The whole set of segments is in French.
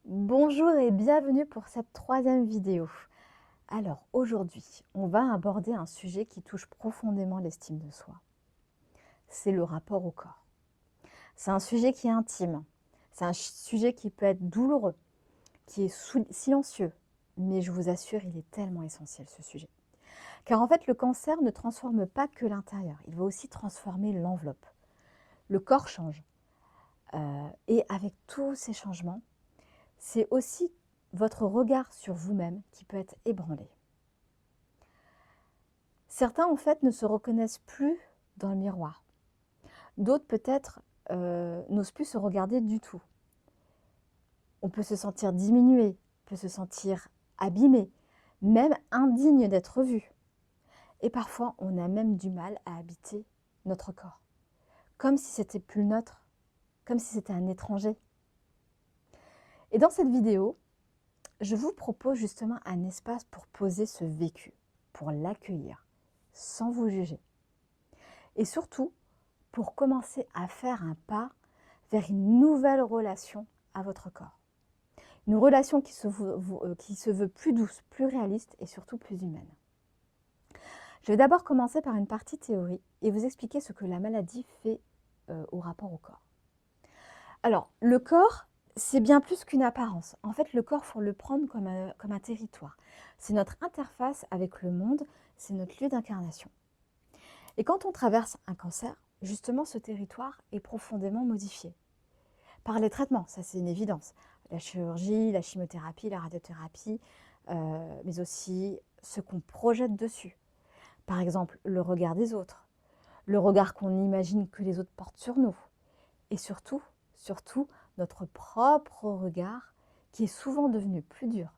Bonjour et bienvenue pour cette troisième vidéo. Alors aujourd'hui, on va aborder un sujet qui touche profondément l'estime de soi. C'est le rapport au corps. C'est un sujet qui est intime. C'est un sujet qui peut être douloureux, qui est silencieux. Mais je vous assure, il est tellement essentiel ce sujet. Car en fait, le cancer ne transforme pas que l'intérieur. Il va aussi transformer l'enveloppe. Le corps change. Et avec tous ces changements, c'est aussi votre regard sur vous-même qui peut être ébranlé. Certains, en fait, ne se reconnaissent plus dans le miroir. D'autres, peut-être, n'osent plus se regarder du tout. On peut se sentir diminué, on peut se sentir abîmé, même indigne d'être vu. Et parfois, on a même du mal à habiter notre corps, comme si c'était plus le nôtre, comme si c'était un étranger. Et dans cette vidéo, je vous propose justement un espace pour poser ce vécu, pour l'accueillir, sans vous juger. Et surtout, pour commencer à faire un pas vers une nouvelle relation à votre corps. Une relation qui se veut plus douce, plus réaliste et surtout plus humaine. Je vais d'abord commencer par une partie théorie et vous expliquer ce que la maladie fait au rapport au corps. Alors, le corps, c'est bien plus qu'une apparence. En fait, le corps, il faut le prendre comme un territoire. C'est notre interface avec le monde, c'est notre lieu d'incarnation. Et quand on traverse un cancer, justement, ce territoire est profondément modifié. Par les traitements, ça c'est une évidence. La chirurgie, la chimiothérapie, la radiothérapie, mais aussi ce qu'on projette dessus. Par exemple, le regard des autres, le regard qu'on imagine que les autres portent sur nous. Et surtout, notre propre regard qui est souvent devenu plus dur,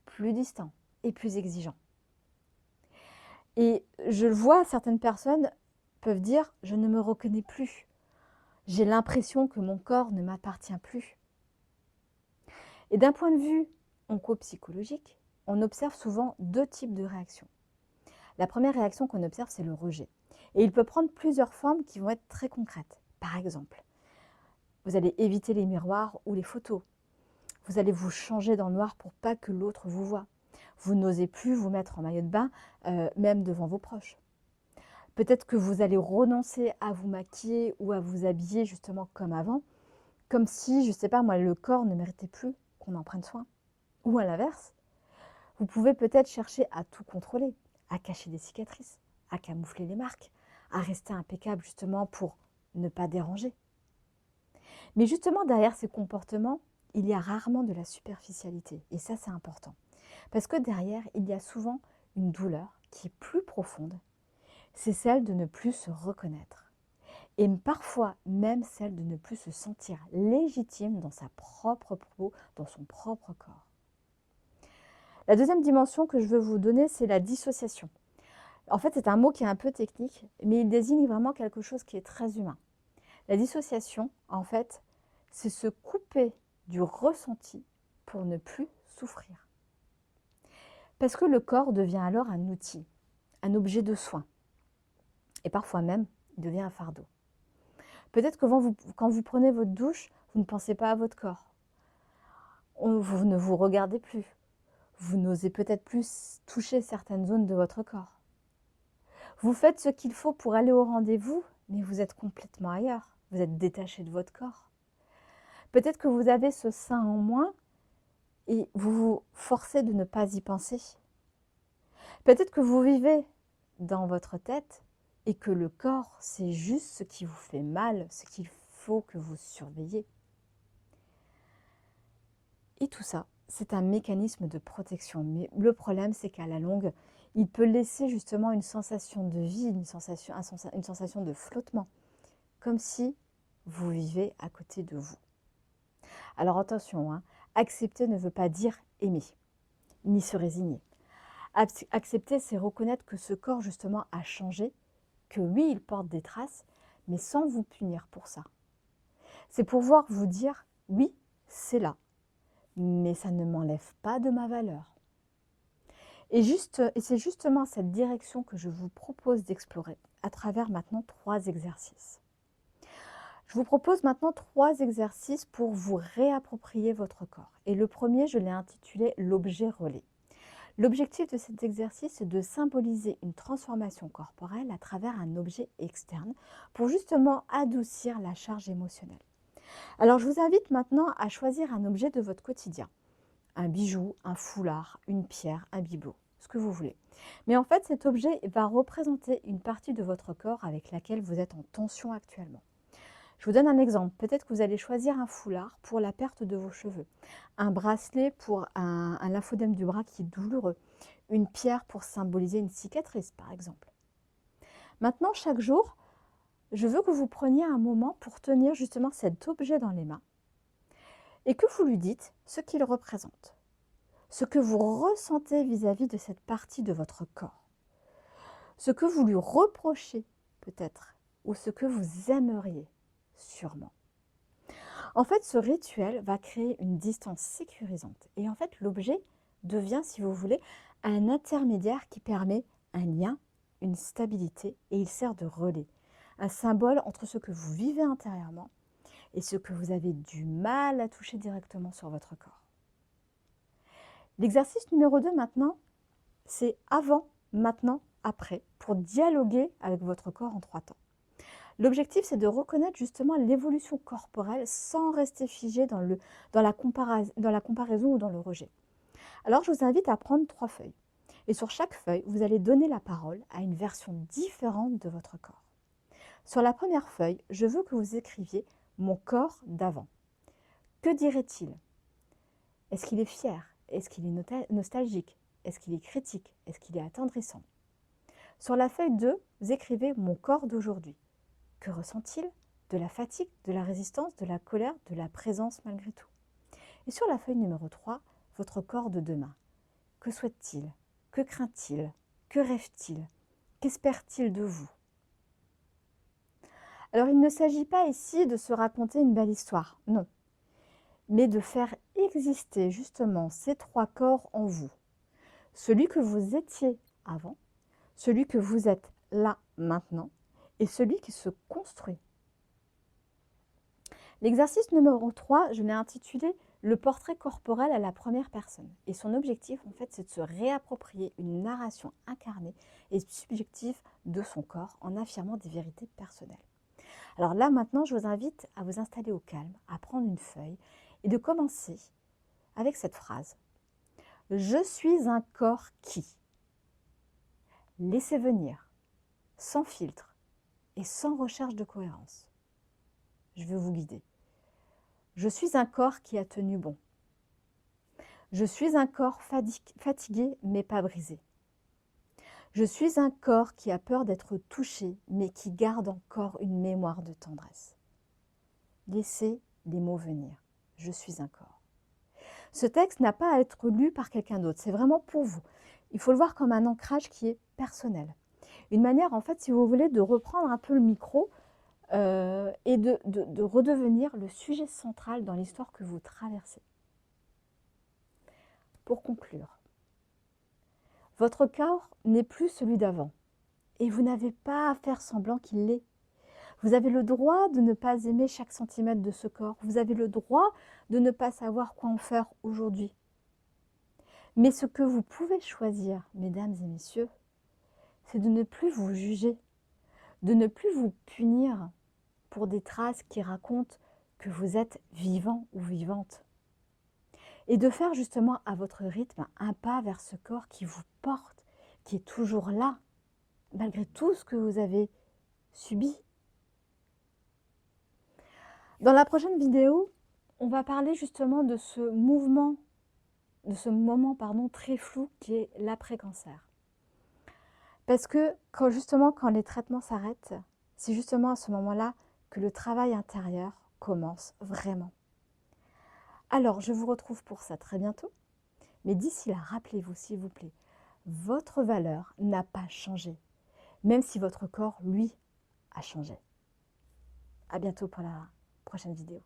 plus distant et plus exigeant. Et je le vois, certaines personnes peuvent dire « je ne me reconnais plus ». J'ai l'impression que mon corps ne m'appartient plus. Et d'un point de vue oncopsychologique, on observe souvent deux types de réactions. La première réaction qu'on observe, c'est le rejet. Et il peut prendre plusieurs formes qui vont être très concrètes. Par exemple, vous allez éviter les miroirs ou les photos. Vous allez vous changer dans le noir pour pas que l'autre vous voie. Vous n'osez plus vous mettre en maillot de bain, même devant vos proches. Peut-être que vous allez renoncer à vous maquiller ou à vous habiller justement comme avant, comme si, je ne sais pas moi, le corps ne méritait plus qu'on en prenne soin. Ou à l'inverse, vous pouvez peut-être chercher à tout contrôler, à cacher des cicatrices, à camoufler les marques, à rester impeccable justement pour ne pas déranger. Mais justement, derrière ces comportements, il y a rarement de la superficialité. Et ça, c'est important. Parce que derrière, il y a souvent une douleur qui est plus profonde. C'est celle de ne plus se reconnaître. Et parfois même celle de ne plus se sentir légitime dans sa propre peau, dans son propre corps. La deuxième dimension que je veux vous donner, c'est la dissociation. En fait, c'est un mot qui est un peu technique, mais il désigne vraiment quelque chose qui est très humain. La dissociation, en fait, c'est se couper du ressenti pour ne plus souffrir. Parce que le corps devient alors un outil, un objet de soin. Et parfois même, il devient un fardeau. Peut-être que quand vous prenez votre douche, vous ne pensez pas à votre corps. Vous ne vous regardez plus. Vous n'osez peut-être plus toucher certaines zones de votre corps. Vous faites ce qu'il faut pour aller au rendez-vous, mais vous êtes complètement ailleurs. Vous êtes détaché de votre corps. Peut-être que vous avez ce sein en moins et vous vous forcez de ne pas y penser. Peut-être que vous vivez dans votre tête et que le corps, c'est juste ce qui vous fait mal, ce qu'il faut que vous surveillez. Et tout ça, c'est un mécanisme de protection. Mais le problème, c'est qu'à la longue, il peut laisser justement une sensation de vide, une sensation de flottement, comme si vous vivez à côté de vous. Alors attention, hein, accepter ne veut pas dire aimer, ni se résigner. Accepter, c'est reconnaître que ce corps, justement, a changé, que oui, il porte des traces, mais sans vous punir pour ça. C'est pouvoir vous dire, oui, c'est là, mais ça ne m'enlève pas de ma valeur. Et c'est justement cette direction que je vous propose d'explorer à travers maintenant 3 exercices. Je vous propose maintenant 3 exercices pour vous réapproprier votre corps. Et le premier, je l'ai intitulé l'objet relais. L'objectif de cet exercice est de symboliser une transformation corporelle à travers un objet externe pour justement adoucir la charge émotionnelle. Alors je vous invite maintenant à choisir un objet de votre quotidien. Un bijou, un foulard, une pierre, un bibelot, ce que vous voulez. Mais en fait, cet objet va représenter une partie de votre corps avec laquelle vous êtes en tension actuellement. Je vous donne un exemple. Peut-être que vous allez choisir un foulard pour la perte de vos cheveux, un bracelet pour un lymphodème du bras qui est douloureux, une pierre pour symboliser une cicatrice, par exemple. Maintenant, chaque jour, je veux que vous preniez un moment pour tenir justement cet objet dans les mains et que vous lui dites ce qu'il représente, ce que vous ressentez vis-à-vis de cette partie de votre corps, ce que vous lui reprochez peut-être ou ce que vous aimeriez sûrement. En fait, ce rituel va créer une distance sécurisante et en fait, l'objet devient, si vous voulez, un intermédiaire qui permet un lien, une stabilité et il sert de relais, un symbole entre ce que vous vivez intérieurement et ce que vous avez du mal à toucher directement sur votre corps. L'exercice numéro 2 maintenant, c'est avant, maintenant, après, pour dialoguer avec votre corps en 3 temps. L'objectif, c'est de reconnaître justement l'évolution corporelle sans rester figé dans la comparaison ou dans le rejet. Alors, je vous invite à prendre 3 feuilles. Et sur chaque feuille, vous allez donner la parole à une version différente de votre corps. Sur la première feuille, je veux que vous écriviez « Mon corps d'avant ». Que dirait-il? Est-ce qu'il est fier? Est-ce qu'il est nostalgique? Est-ce qu'il est critique? Est-ce qu'il est attendrissant? Sur la feuille 2, vous écrivez « Mon corps d'aujourd'hui ». Que ressent-il? De la fatigue, de la résistance, de la colère, de la présence malgré tout. Et sur la feuille numéro 3, votre corps de demain. Que souhaite-t-il? Que craint-il? Que rêve-t-il? Qu'espère-t-il de vous? Alors, il ne s'agit pas ici de se raconter une belle histoire, non. Mais de faire exister justement ces 3 corps en vous. Celui que vous étiez avant, celui que vous êtes là maintenant, et celui qui se construit. L'exercice numéro 3, je l'ai intitulé « Le portrait corporel à la première personne ». Et son objectif, en fait, c'est de se réapproprier une narration incarnée et subjective de son corps en affirmant des vérités personnelles. Alors là, maintenant, je vous invite à vous installer au calme, à prendre une feuille et de commencer avec cette phrase. « Je suis un corps qui ». Laissez venir, sans filtre et sans recherche de cohérence. Je veux vous guider. Je suis un corps qui a tenu bon. Je suis un corps fatigué mais pas brisé. Je suis un corps qui a peur d'être touché mais qui garde encore une mémoire de tendresse. Laissez les mots venir. Je suis un corps. Ce texte n'a pas à être lu par quelqu'un d'autre, c'est vraiment pour vous. Il faut le voir comme un ancrage qui est personnel. Une manière, en fait, si vous voulez, de reprendre un peu le micro et de redevenir le sujet central dans l'histoire que vous traversez. Pour conclure, votre corps n'est plus celui d'avant et vous n'avez pas à faire semblant qu'il l'est. Vous avez le droit de ne pas aimer chaque centimètre de ce corps. Vous avez le droit de ne pas savoir quoi en faire aujourd'hui. Mais ce que vous pouvez choisir, mesdames et messieurs, c'est de ne plus vous juger, de ne plus vous punir pour des traces qui racontent que vous êtes vivant ou vivante. Et de faire justement à votre rythme un pas vers ce corps qui vous porte, qui est toujours là, malgré tout ce que vous avez subi. Dans la prochaine vidéo, on va parler justement de ce moment très flou qui est l'après-cancer. Parce que quand les traitements s'arrêtent, c'est justement à ce moment-là que le travail intérieur commence vraiment. Alors, je vous retrouve pour ça très bientôt. Mais d'ici là, rappelez-vous, s'il vous plaît, votre valeur n'a pas changé, même si votre corps, lui, a changé. À bientôt pour la prochaine vidéo.